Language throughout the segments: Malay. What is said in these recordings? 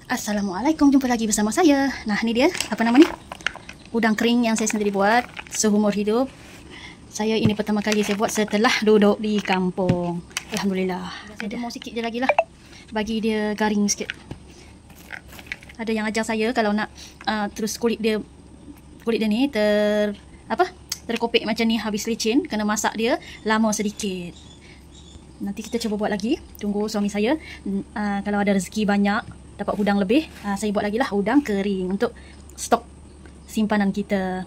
Assalamualaikum, jumpa lagi bersama saya. Nah, ni dia, apa nama ni? Udang kering yang saya sendiri buat seumur hidup. Ini pertama kali saya buat setelah duduk di kampung. Alhamdulillah. Saya mau sikit je lagi lah, bagi dia garing sikit. Ada yang ajar saya kalau nak terus kulit dia ni terkopek macam ni, habis licin, kena masak dia lama sedikit. Nanti kita cuba buat lagi. Tunggu suami saya kalau ada rezeki banyak dapat udang lebih, saya buat lagi lah udang kering untuk stok simpanan kita.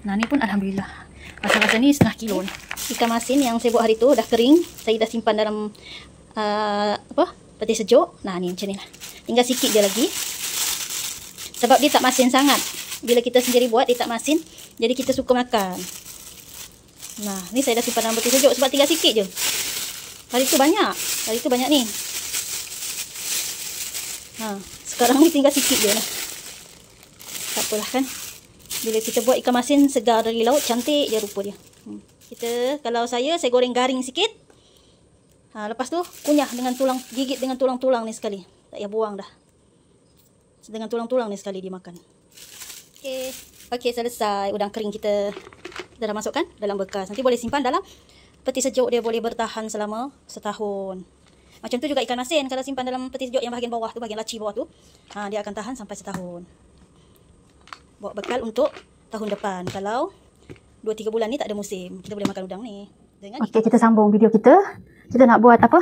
Nah, ni pun alhamdulillah rasa-rasa ni setengah kilo ni. Ikan masin yang saya buat hari tu dah kering, saya dah simpan dalam peti sejuk. Nah, ni macam ni lah, tinggal sikit je lagi sebab dia tak masin sangat. Bila kita sendiri buat dia tak masin, jadi kita suka makan. Nah, ni saya dah simpan dalam peti sejuk sebab tinggal sikit je. Hari tu banyak ni. Sekarang ni tinggal sikit je lah. Tak apalah kan. Bila kita buat ikan masin segar dari laut, cantik je rupa dia. Kalau saya goreng garing sikit. Lepas tu kunyah dengan tulang, gigit dengan tulang-tulang ni sekali. Tak payah buang dah. Dengan tulang-tulang ni sekali dimakan. Okey, selesai udang kering kita. Kita dah masukkan dalam bekas. Nanti boleh simpan dalam peti sejuk, dia boleh bertahan selama setahun. Macam tu juga ikan masin, kalau simpan dalam peti sejuk yang bahagian bawah tu, bahagian laci bawah tu, dia akan tahan sampai setahun. Bawa bekal untuk tahun depan. Kalau 2-3 bulan ni tak ada musim, kita boleh makan udang ni. Okey, kita sambung video kita. Kita nak buat apa?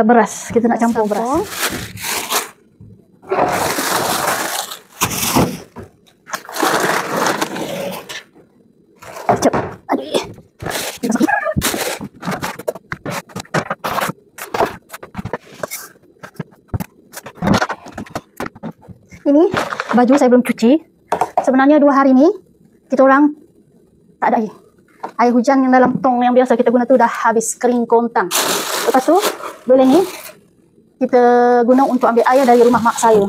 Beras. Kita nak campur beras. Cepat. Aduh. Ini baju saya belum cuci. Sebenarnya 2 hari ni kita orang tak ada air. Air hujan yang dalam tong yang biasa kita guna tu dah habis, kering kontang. Lepas tu bila ni kita guna untuk ambil air dari rumah mak saya.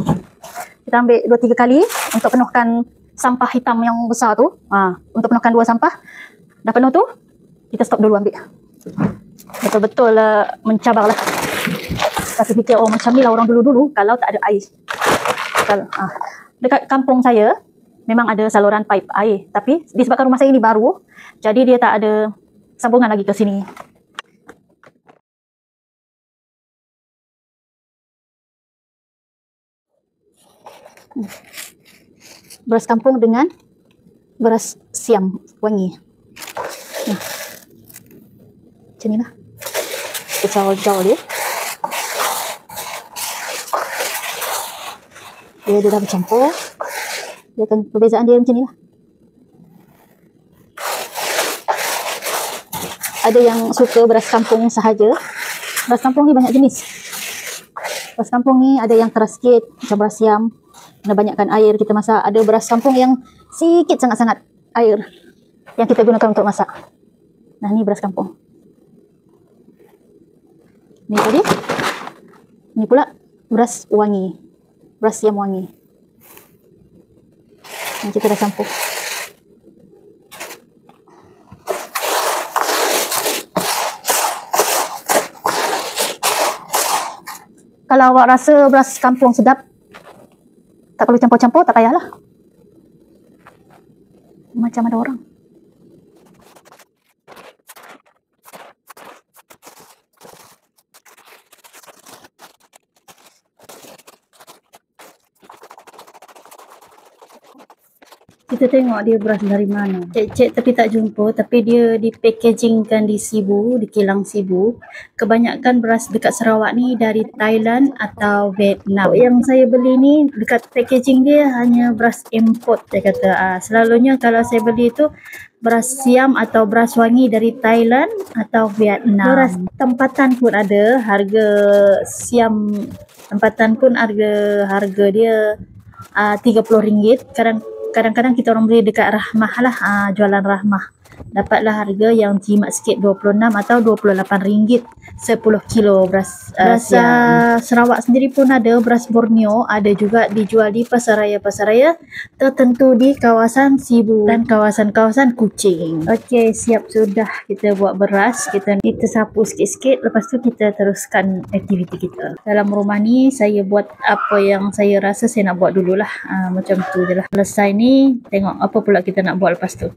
Kita ambil 2-3 kali untuk penuhkan sampah hitam yang besar tu. Untuk penuhkan 2 sampah. Dah penuh tu, kita stop dulu ambil. Betul-betul mencabar lah. Saya fikir macam ni lah orang dulu-dulu kalau tak ada air. Dekat kampung saya memang ada saluran pipe air, tapi disebabkan rumah saya ini baru, jadi dia tak ada sambungan lagi ke sini. Beras kampung dengan beras siam wangi. Macam ni lah. Kita cawl dia. Dia dah bercampur. Dia akan perbezaan dia macam ni lah. Ada yang suka beras kampung sahaja. Beras kampung ni banyak jenis. Beras kampung ni ada yang keras sikit macam beras siam, kena banyakkan air kita masak. Ada beras kampung yang sikit sangat-sangat air yang kita gunakan untuk masak. Nah, ni beras kampung. Ni tadi. Ni pula beras wangi. Beras siam wangi. Yang kita dah campur. Kalau awak rasa beras kampung sedap, tak perlu campur-campur, tak payahlah. Macam ada orang. Kita tengok dia beras dari mana. Cek tapi tak jumpa, tapi dia dipackagingkan di Sibu, di kilang Sibu. Kebanyakan beras dekat Sarawak ni dari Thailand atau Vietnam. Yang saya beli ni dekat packaging dia hanya beras import, dia kata. Selalunya kalau saya beli tu beras siam atau beras wangi dari Thailand atau Vietnam. Beras tempatan pun ada, harga siam tempatan pun harga dia RM30. Kadang-kadang kita orang beli dekat Rahmah lah, jualan Rahmah. dapatlah harga yang jimat sikit, 26 atau RM28 10 kilo beras. Beras Sarawak sendiri pun ada, beras Borneo ada juga dijual di pasar raya tertentu di kawasan Sibu dan kawasan-kawasan Kuching. Okey, siap sudah kita buat beras. Kita sapu sikit-sikit, lepas tu kita teruskan aktiviti kita. Dalam rumah ni saya buat apa yang saya rasa saya nak buat dululah. Macam tu je lah. Selesai ni tengok apa pula kita nak buat lepas tu.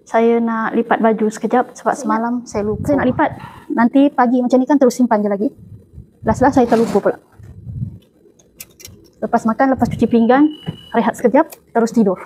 Saya nak lipat baju sekejap sebab semalam saya lupa. Saya nak lipat. Nanti pagi macam ni kan terus simpan je lagi. Last-last saya terlupa pula. Lepas makan, lepas cuci pinggan, rehat sekejap, terus tidur.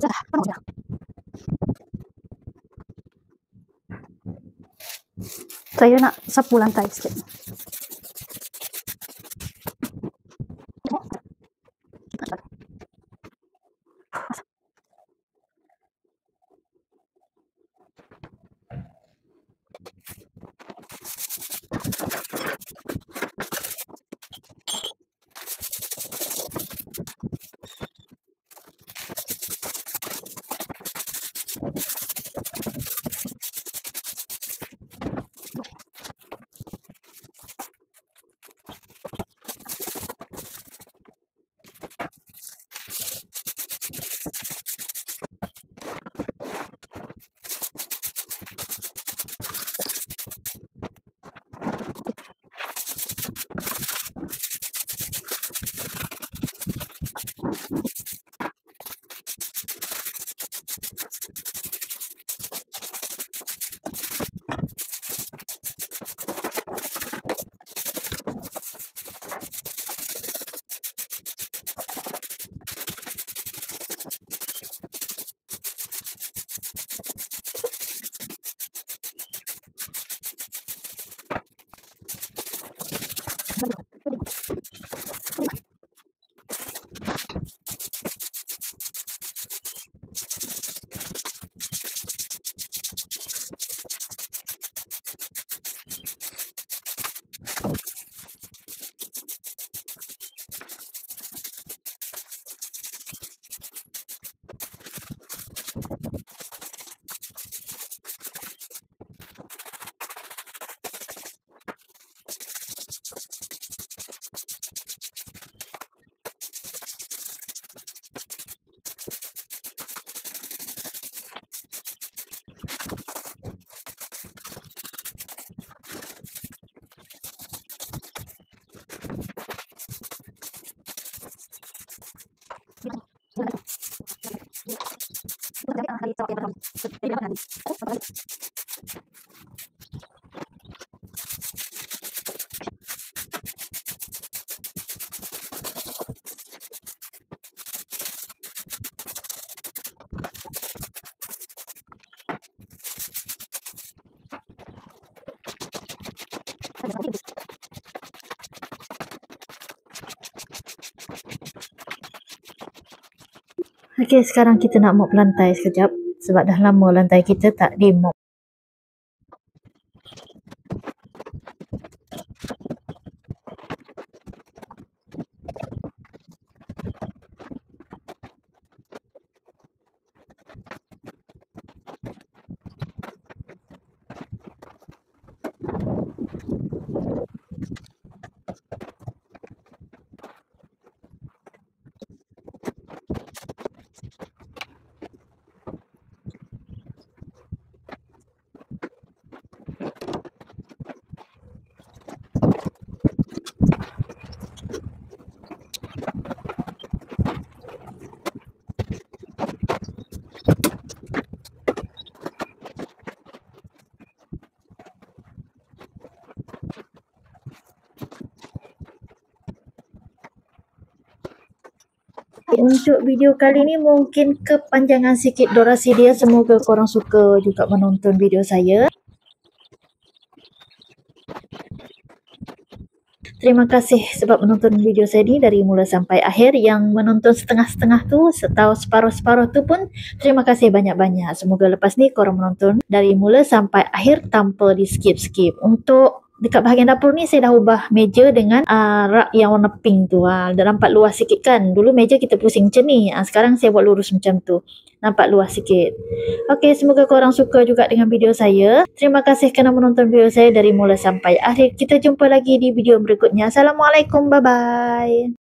Sudah, penuh sudah. Saya nak sapu lantai sikit. Okey, sekarang kita nak mop lantai sekejap sebab dah lama lantai kita tak di mop. Untuk video kali ni mungkin kepanjangan sikit durasi dia. Semoga korang suka juga menonton video saya. Terima kasih sebab menonton video saya ni dari mula sampai akhir. Yang menonton setengah-setengah tu atau separuh-separuh tu pun terima kasih banyak-banyak. Semoga lepas ni korang menonton dari mula sampai akhir tanpa di skip-skip. Untuk dekat bahagian dapur ni saya dah ubah meja dengan rak yang warna pink tu. Dah nampak luas sikit kan. Dulu meja kita pusing macam ni. Sekarang saya buat lurus macam tu. Nampak luas sikit. Okey, semoga korang suka juga dengan video saya. Terima kasih kerana menonton video saya dari mula sampai akhir. Kita jumpa lagi di video berikutnya. Assalamualaikum. Bye-bye.